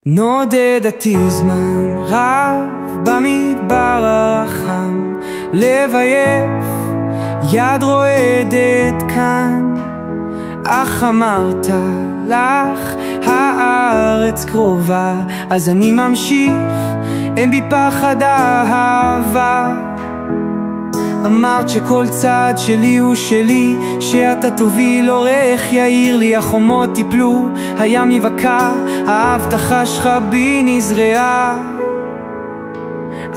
נודדתי זמן רב במדבר הרחם, לב עייף, יד רועדת כאן. אך אמרת לך הארץ קרובה, אז אני ממשיך, אין בי פחד אהבה. אמרת שכל צעד שלי הוא שלי, שאתה תוביל אורך יאיר לי, החומות טיפלו, הים יבקע, ההבטחה שלך בי נזרעה.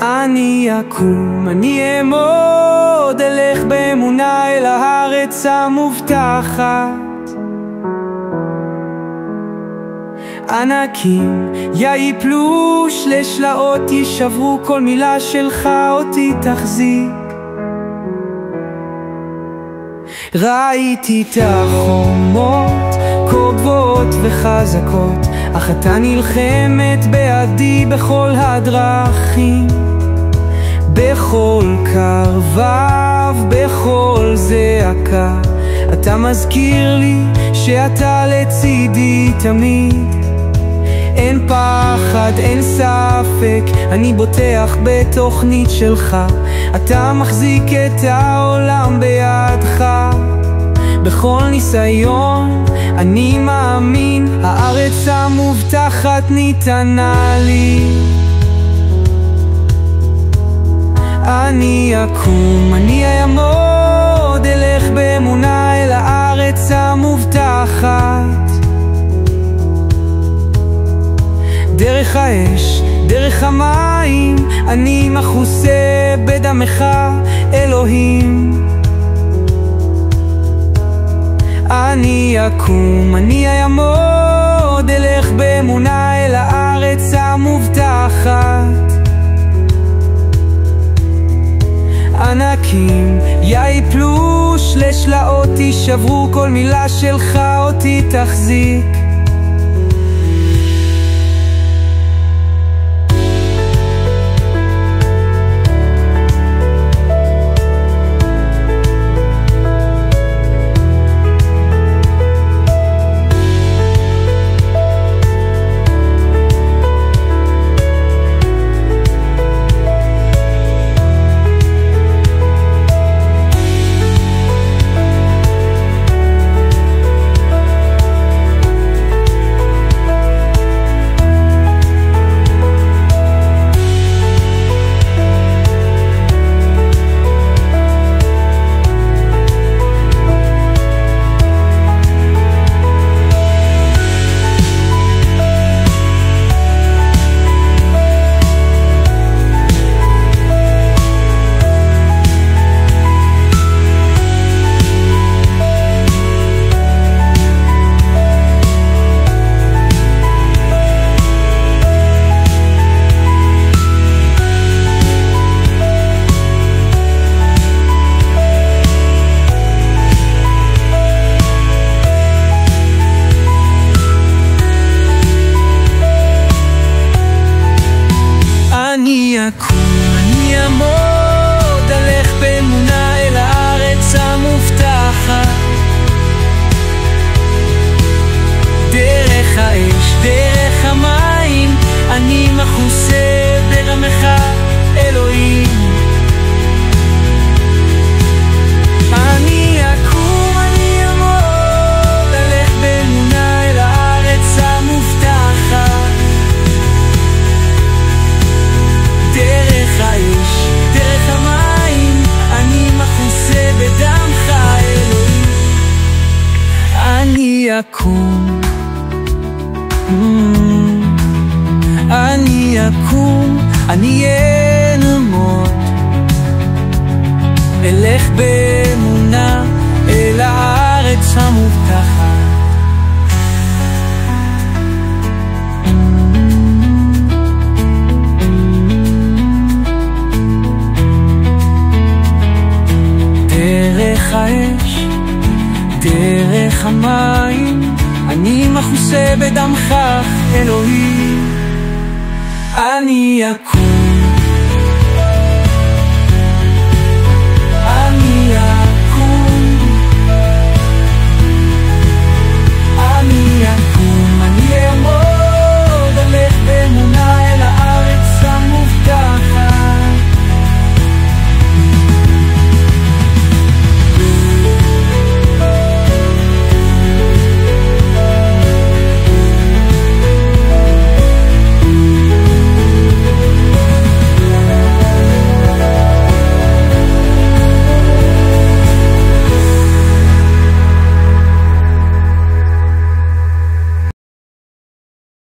אני אקום, אני אעמוד, אלך באמונה אל הארץ המובטחת. ענקים יפלו, שלשלאות יישברו, כל מילה שלך אותי תחזיק. ראיתי את החומות כה גבוהות וחזקות, אך אתה נלחמת בעדי בכל הדרכים, בכל קרבב, בכל זעקה. אתה מזכיר לי שאתה לצידי תמיד. אין פחד, אין ספק, אני בוטח בתוכנית שלך. אתה מחזיק את העולם בידך. בכל ניסיון אני מאמין, הארץ המובטחת ניתנה לי. אני אקום, אני אעמוד, אלך באמונה אל הארץ המובטחת. דרך האש, דרך המים, אני מכוסה בדמך, אלוהים. אני אקום, אני אעמוד, אלך באמונה אל הארץ המובטחת. ענקים יפלו, שלשלאות יישברו, כל מילה שלך אותי תחזיק. אני אקום, אני אעמוד, אלך באמונה אל הארץ המובטחת. דרך האש, דרך המים, אני מכוסה ברמך, אלוהים. אני אקום, אני אעמוד, אלך באמונה אל הארץ המובטחת. דרך האש, דרך המים, אני מכוסה בדמך, אלוהים. אני אקום, אני אקום, אני אעמוד, אלך באמונה אל הארץ המובטחת. דרך האש, דרך המים, אני מכוסה בדמך, אלוהים. אני אקום,